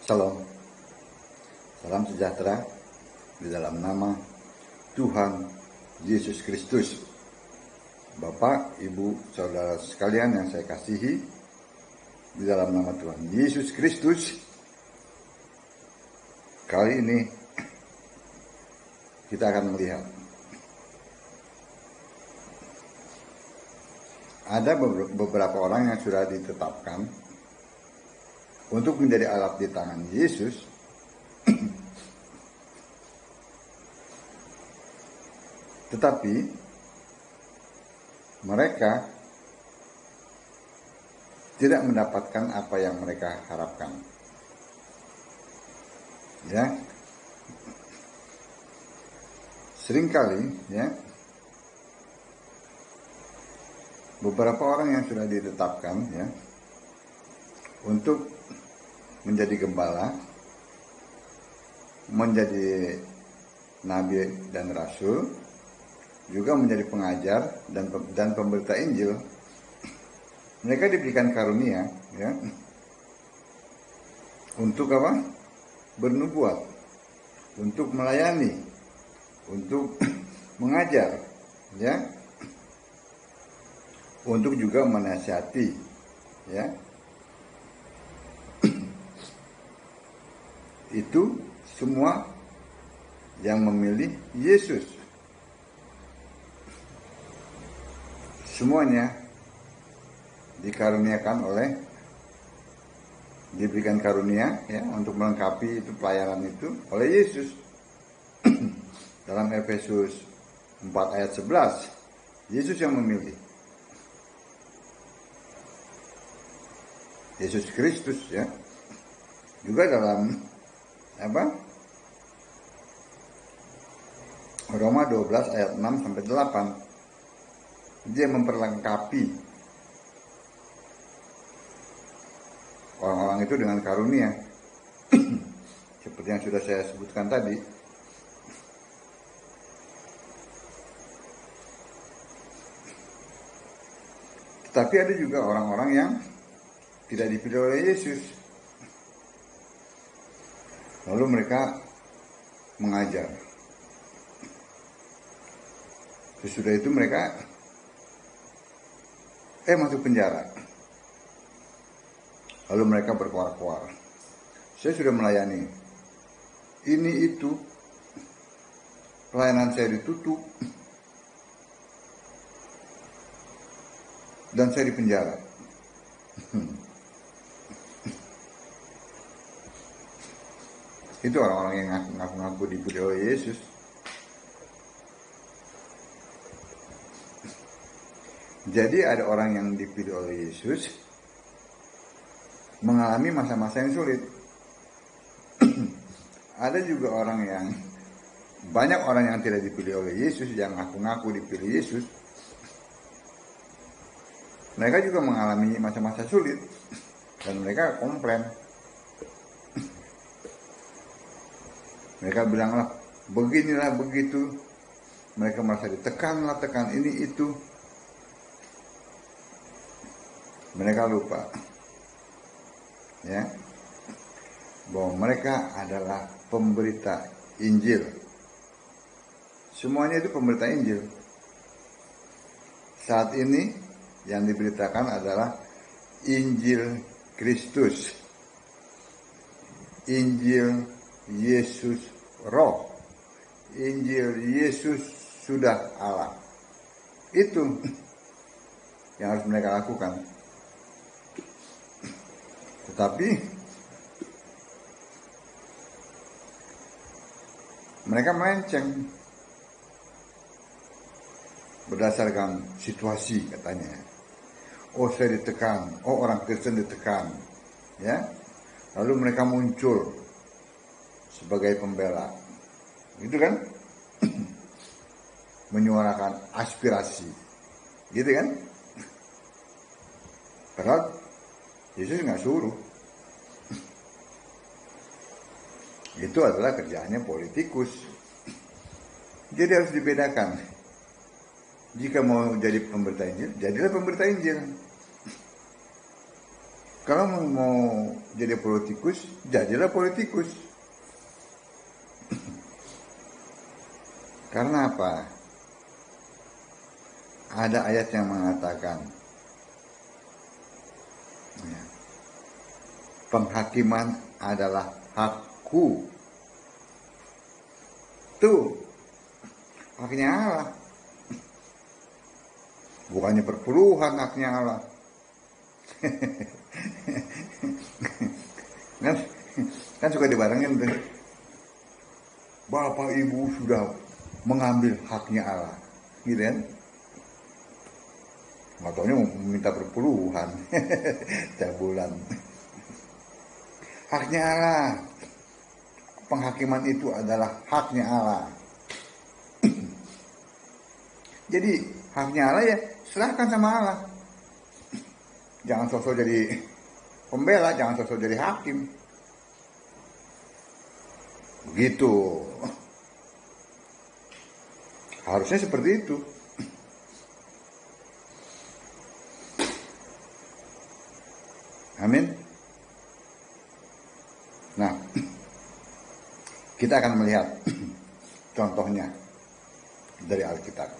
Shalom, salam sejahtera di dalam nama Tuhan Yesus Kristus. Bapak, Ibu, Saudara sekalian yang saya kasihi, di dalam nama Tuhan Yesus Kristus, kali ini kita akan melihat ada beberapa orang yang sudah ditetapkan untuk menjadi alat di tangan Yesus, tetapi mereka tidak mendapatkan apa yang mereka harapkan. Ya, seringkali ya beberapa orang yang sudah ditetapkan ya untuk menjadi gembala, menjadi nabi dan rasul, juga menjadi pengajar dan pemberita Injil. Mereka diberikan karunia ya untuk apa? Bernubuat, untuk melayani, untuk mengajar ya, untuk juga menasihati ya. Itu semua yang memilih Yesus. Semuanya diberikan karunia ya untuk melengkapi itu pelayanan itu oleh Yesus. Dalam Efesus 4 ayat 11, Yesus yang memilih. Yesus Kristus ya. Juga dalam Roma 12 ayat 6 sampai 8, dia memperlengkapi orang-orang itu dengan karunia seperti yang sudah saya sebutkan tadi. Tetapi ada juga orang-orang yang tidak dipilih oleh Yesus, lalu mereka mengajar. Sesudah itu mereka masuk penjara. Lalu mereka berkoar-koar, saya sudah melayani ini itu, pelayanan saya ditutup dan saya di penjara. Itu orang-orang yang ngaku-ngaku dipilih oleh Yesus. Jadi ada orang yang dipilih oleh Yesus mengalami masa-masa yang sulit. Ada juga banyak orang yang tidak dipilih oleh Yesus, yang ngaku-ngaku dipilih Yesus. Mereka juga mengalami masa-masa sulit dan mereka komplain. Mereka bilanglah beginilah begitu. Mereka merasa ditekan ini itu. Mereka lupa ya bahwa mereka adalah pemberita Injil. Semuanya itu pemberita Injil. Saat ini yang diberitakan adalah Injil Kristus, Injil Yesus Roh, Injil Yesus sudah Allah. Itu yang harus mereka lakukan. Tetapi mereka melenceng berdasarkan situasi katanya. Oh, saya ditekan, orang Kristen ditekan ya. Lalu mereka muncul sebagai pembela, gitu kan? Menyuarakan aspirasi, gitu kan? Padahal Yesus nggak suruh. Itu adalah kerjaannya politikus. Jadi harus dibedakan. Jika mau jadi pemberita Injil, jadilah pemberita Injil. Kalau mau jadi politikus, jadilah politikus. Karena apa? Ada ayat yang mengatakan, ya, penghakiman adalah hakku. Tuh, haknya Allah. Bukannya perpuluhan haknya Allah. kan, kan suka dibarengin tuh. Bapak Ibu sudah mengambil haknya Allah. Gitu kan? Nggak taunya minta perpuluhan. Cabulan. Haknya Allah. Penghakiman itu adalah haknya Allah. Jadi haknya Allah ya serahkan sama Allah. Jangan sosok jadi pembela, jangan sosok jadi hakim. Begitu. Harusnya seperti itu. Amin. Nah, kita akan melihat contohnya dari Alkitab.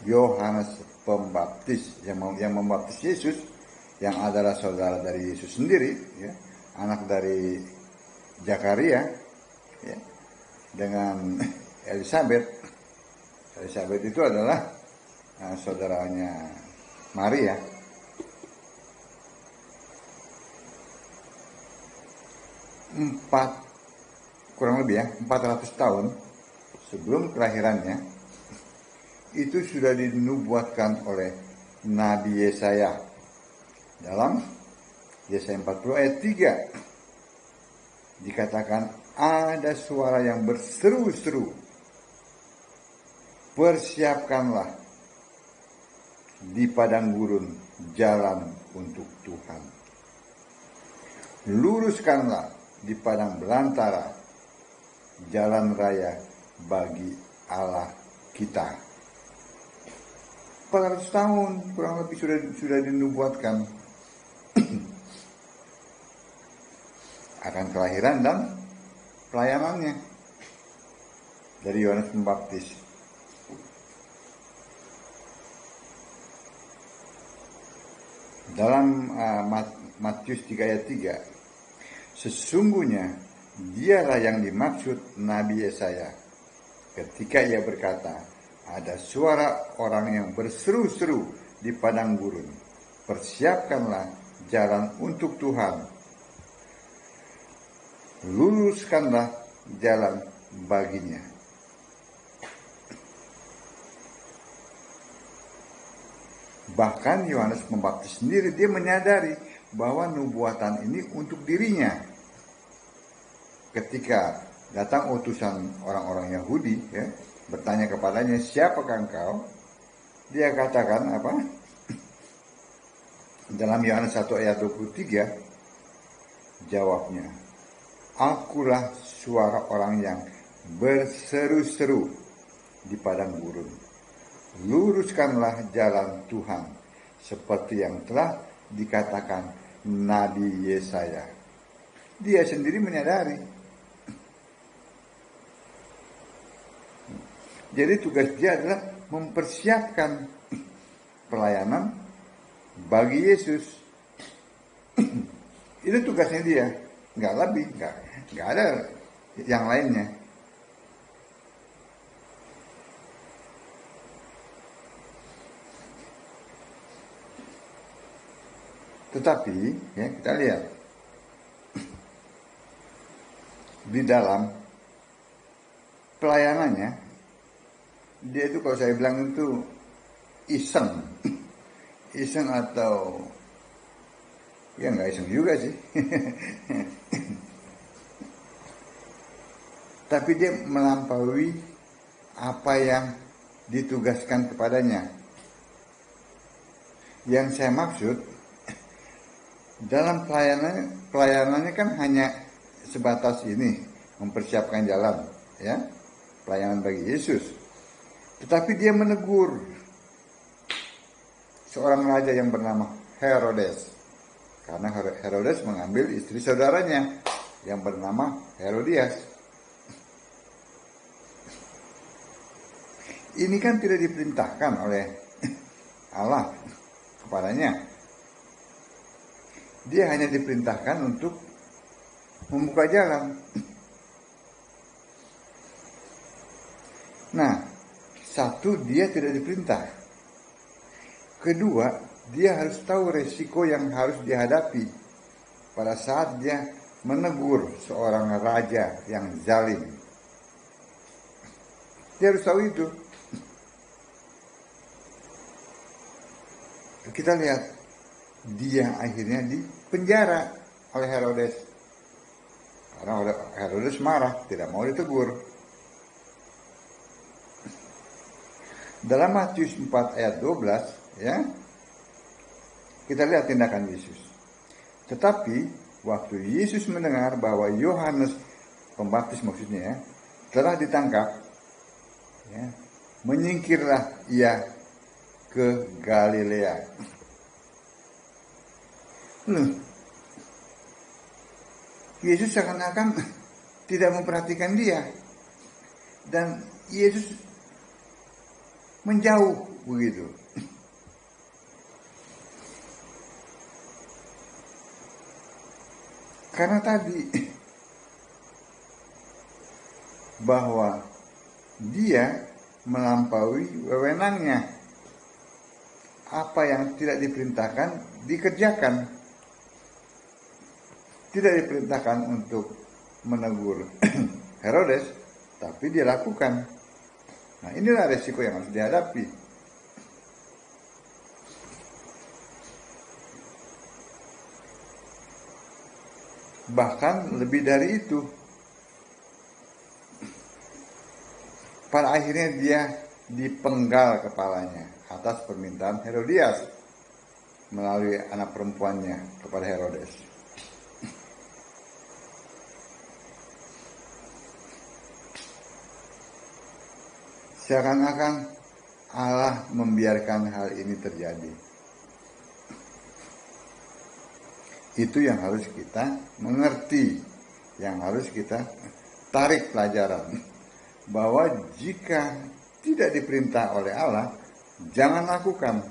Yohanes Pembaptis yang membaptis Yesus, yang adalah saudara dari Yesus sendiri, ya, anak dari Zakaria, ya, dengan Elizabeth. Elizabeth itu adalah saudaranya Maria. Kurang lebih ya 400 tahun sebelum kelahirannya itu sudah dinubuatkan oleh Nabi Yesaya dalam Yesaya 40 ayat 3 dikatakan ada suara yang berseru-seru, persiapkanlah di padang gurun jalan untuk Tuhan, luruskanlah di padang belantara jalan raya bagi Allah kita. 400 tahun kurang lebih sudah dinubuatkan akan kelahiran dan pelayanannya dari Yohanes Pembaptis. Dalam Matius 3 ayat 3, sesungguhnya dialah yang dimaksud Nabi Yesaya ketika ia berkata, ada suara orang yang berseru-seru di padang gurun, persiapkanlah jalan untuk Tuhan, luruskanlah jalan baginya. Bahkan Yohanes Pembaptis sendiri, dia menyadari bahwa nubuatan ini untuk dirinya. Ketika datang utusan orang-orang Yahudi, ya, bertanya kepadanya, siapakah engkau? Dia katakan apa? Dalam Yohanes 1 ayat 23, jawabnya, akulah suara orang yang berseru-seru di padang gurun, luruskanlah jalan Tuhan, seperti yang telah dikatakan Nabi Yesaya. Dia sendiri menyadari. Jadi tugas dia adalah mempersiapkan pelayanan bagi Yesus. Itu tugasnya dia, nggak lebih, nggak ada yang lainnya. Tetapi ya, kita lihat di dalam pelayanannya, dia itu kalau saya bilang itu iseng atau ya nggak iseng juga sih. Tapi dia melampaui apa yang ditugaskan kepadanya. Yang saya maksud, dalam pelayanannya kan hanya sebatas ini, mempersiapkan jalan, ya, pelayanan bagi Yesus. Tetapi dia menegur seorang raja yang bernama Herodes. Karena Herodes mengambil istri saudaranya yang bernama Herodias. Ini kan tidak diperintahkan oleh Allah kepadanya. Dia hanya diperintahkan untuk membuka jalan. Nah, satu, dia tidak diperintah. Kedua, dia harus tahu resiko yang harus dihadapi pada saat dia menegur seorang raja yang zalim. Dia harus tahu itu. Kita lihat, dia akhirnya dipenjara oleh Herodes. Karena Herodes marah, tidak mau ditegur. Dalam Matius 4 ayat 12, ya, kita lihat tindakan Yesus. Tetapi waktu Yesus mendengar bahwa Yohanes Pembaptis maksudnya ya, telah ditangkap, ya, menyingkirlah ia ke Galilea. Yesus seakan-akan tidak memperhatikan dia, dan Yesus menjauh begitu. Karena tadi bahwa dia melampaui wewenangnya, apa yang tidak diperintahkan dikerjakan, tidak diperintahkan untuk menegur Herodes, tapi dia lakukan. Nah, inilah resiko yang harus dihadapi. Bahkan lebih dari itu, pada akhirnya dia dipenggal kepalanya atas permintaan Herodias melalui anak perempuannya kepada Herodes. Seakan-akan Allah membiarkan hal ini terjadi. Itu yang harus kita mengerti, yang harus kita tarik pelajaran. Bahwa jika tidak diperintah oleh Allah, jangan lakukan.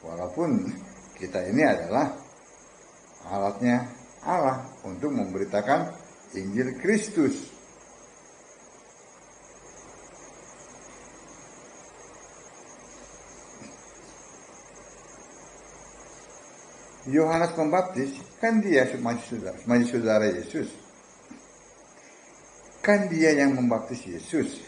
Walaupun kita ini adalah alatnya Allah untuk memberitakan Injil Kristus. Yohanes Pembaptis kan dia masih saudara Yesus. Kan dia yang membaptis Yesus.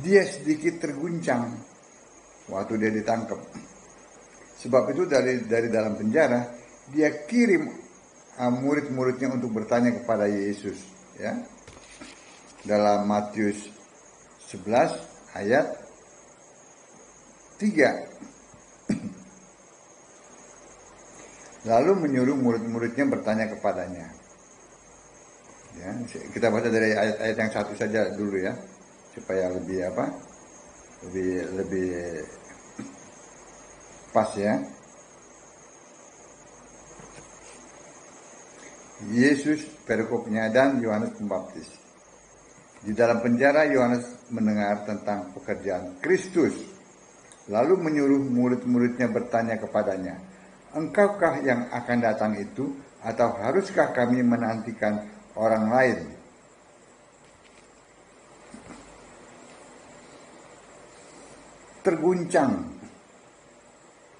Dia sedikit terguncang waktu dia ditangkap. Sebab itu dari dalam penjara dia kirim murid-muridnya untuk bertanya kepada Yesus, ya. Dalam Matius 11 ayat 3. Lalu menyuruh murid-muridnya bertanya kepadanya. Ya, kita baca dari ayat yang satu saja dulu ya, supaya lebih lebih pas ya. Yesus perikopnya dan Yohanes Pembaptis. Di dalam penjara Yohanes mendengar tentang pekerjaan Kristus. Lalu menyuruh murid-muridnya bertanya kepadanya, "Engkaukah yang akan datang itu, atau haruskah kami menantikan orang lain?" Terguncang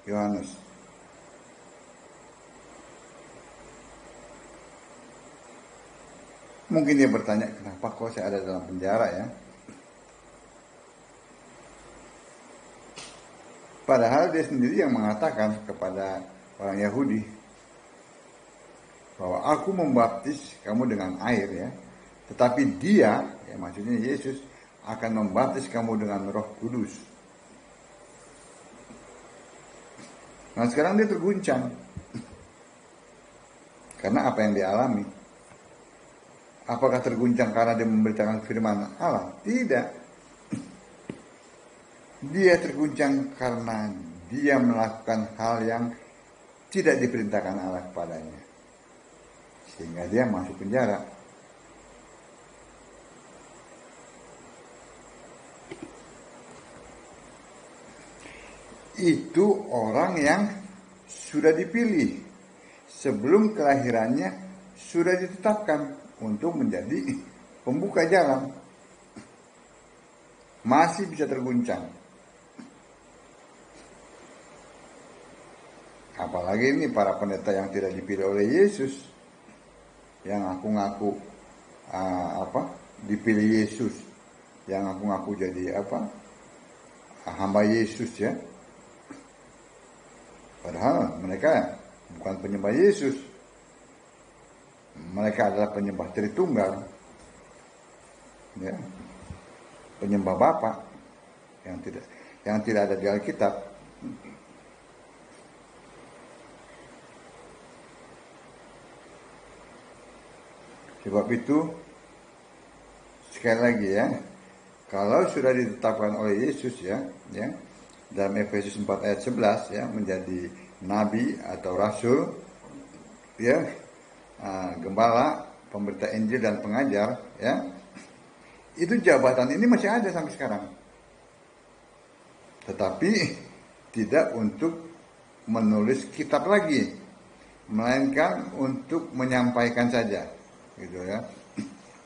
Yohanes. Mungkin dia bertanya, kenapa kok saya ada dalam penjara ya? Padahal dia sendiri yang mengatakan kepada orang Yahudi bahwa aku membaptis kamu dengan air ya, tetapi dia, ya maksudnya Yesus, akan membaptis kamu dengan Roh Kudus. Nah sekarang dia terguncang karena apa yang dia alami. Apakah terguncang karena dia memberitakan firman Allah? Tidak. Dia terguncang karena dia melakukan hal yang tidak diperintahkan Allah kepadanya, sehingga dia masuk penjara. Itu orang yang sudah dipilih sebelum kelahirannya, sudah ditetapkan untuk menjadi pembuka jalan, masih bisa terguncang. Apalagi ini para pendeta yang tidak dipilih oleh Yesus, yang ngaku-ngaku dipilih Yesus, yang ngaku-ngaku jadi hamba Yesus ya. Padahal mereka bukan penyembah Yesus, mereka adalah penyembah Tritunggal, ya, penyembah Bapa yang tidak ada di Alkitab. Sebab itu sekali lagi ya, kalau sudah ditetapkan oleh Yesus ya dalam Efesus 4 ayat 11 ya, menjadi nabi atau rasul ya, gembala, pemberita Injil dan pengajar ya, itu jabatan ini masih ada sampai sekarang. Tetapi tidak untuk menulis kitab lagi, melainkan untuk menyampaikan saja gitu ya.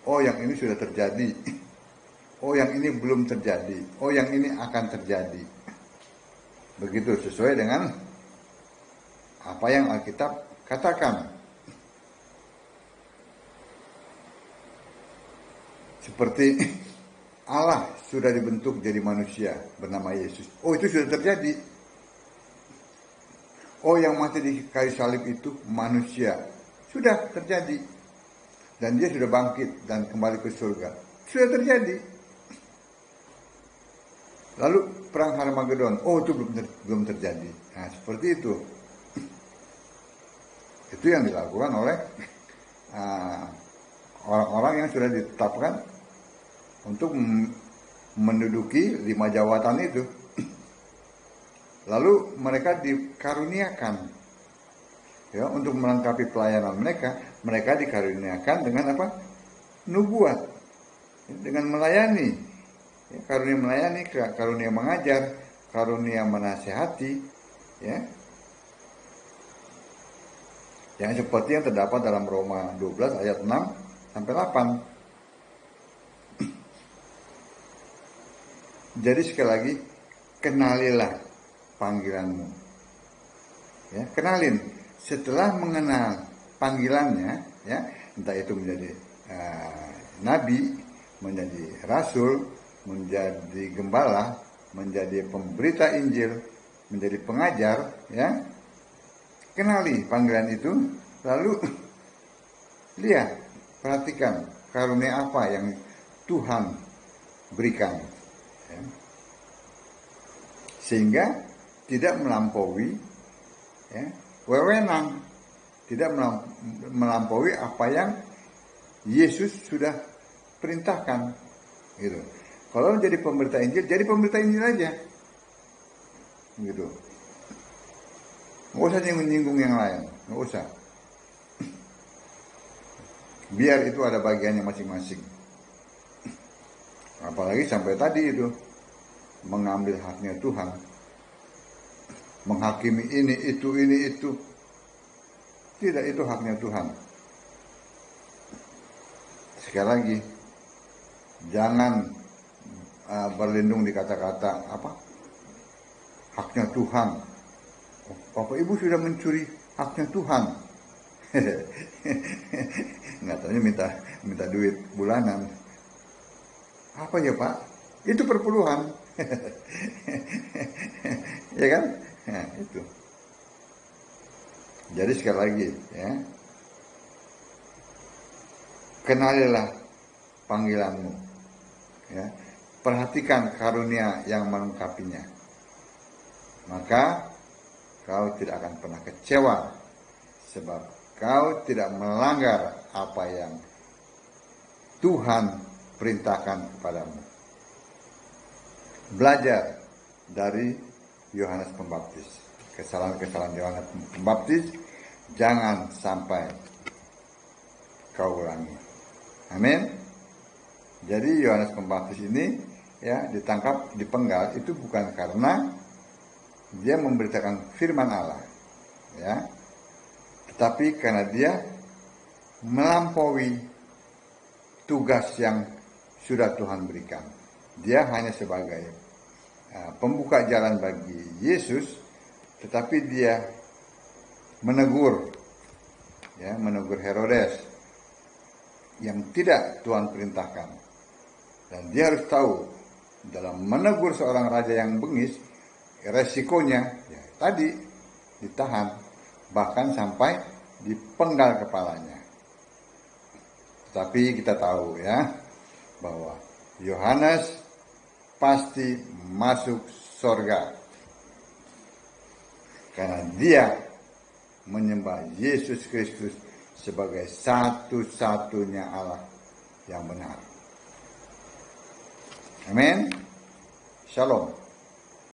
Oh, yang ini sudah terjadi. Oh, yang ini belum terjadi. Oh, yang ini akan terjadi. Begitu, sesuai dengan apa yang Alkitab katakan. Seperti Allah sudah dibentuk jadi manusia bernama Yesus. Oh, itu sudah terjadi. Oh, yang mati di kayu salib itu manusia. Sudah terjadi. Dan dia sudah bangkit dan kembali ke surga. Sudah terjadi. Lalu perang Harmagedon. Oh, itu belum terjadi. Nah, seperti itu. Itu yang dilakukan oleh orang-orang yang sudah ditetapkan untuk menduduki 5 jabatan itu. Lalu mereka dikaruniakan ya, untuk melengkapi pelayanan mereka dikaruniakan dengan apa? Nubuat, dengan melayani, ya, karunia melayani, karunia mengajar, karunia menasihati, ya, yang seperti yang terdapat dalam Roma 12 ayat 6 sampai 8. Jadi sekali lagi, kenalilah panggilanmu, ya, kenalin. Setelah mengenal panggilannya, ya, entah itu menjadi nabi, menjadi rasul, menjadi gembala, menjadi pemberita Injil, menjadi pengajar, ya, kenali panggilan itu, lalu lihat, perhatikan karunia apa yang Tuhan berikan, ya, sehingga tidak melampaui, ya, wewenang, tidak melampaui apa yang Yesus sudah perintahkan gitu. Kalau jadi pemberita Injil, jadi pemberita Injil aja gitu, nggak usah nyinggung yang lain, nggak usah, biar itu ada bagiannya masing-masing. Apalagi sampai tadi itu mengambil haknya Tuhan, menghakimi ini itu. Tidak, itu haknya Tuhan. Sekali lagi, jangan berlindung di kata-kata haknya Tuhan. Bapak Ibu sudah mencuri haknya Tuhan. Nggak tahunya minta duit bulanan. Apa ya Pak? Itu perpuluhan. Ya kan? Nah, itu. Jadi sekali lagi ya, kenalilah panggilanmu, ya, perhatikan karunia yang melengkapinya, maka kau tidak akan pernah kecewa, sebab kau tidak melanggar apa yang Tuhan perintahkan kepadamu. Belajar dari Yohanes Pembaptis. Kesalahan-kesalahan Yohanes Pembaptis jangan sampai kau ulangi. Amin. Jadi Yohanes Pembaptis ini ya ditangkap, dipenggal itu bukan karena dia memberitakan firman Allah, ya, tetapi karena dia melampaui tugas yang sudah Tuhan berikan. Dia hanya sebagai pembuka jalan bagi Yesus, tetapi dia menegur Herodes yang tidak Tuhan perintahkan. Dan dia harus tahu dalam menegur seorang raja yang bengis, resikonya ya tadi ditahan, bahkan sampai dipenggal kepalanya. Tetapi kita tahu ya bahwa Yohanes pasti masuk surga karena dia menyembah Yesus Kristus sebagai satu-satunya Allah yang benar. Amin. Shalom.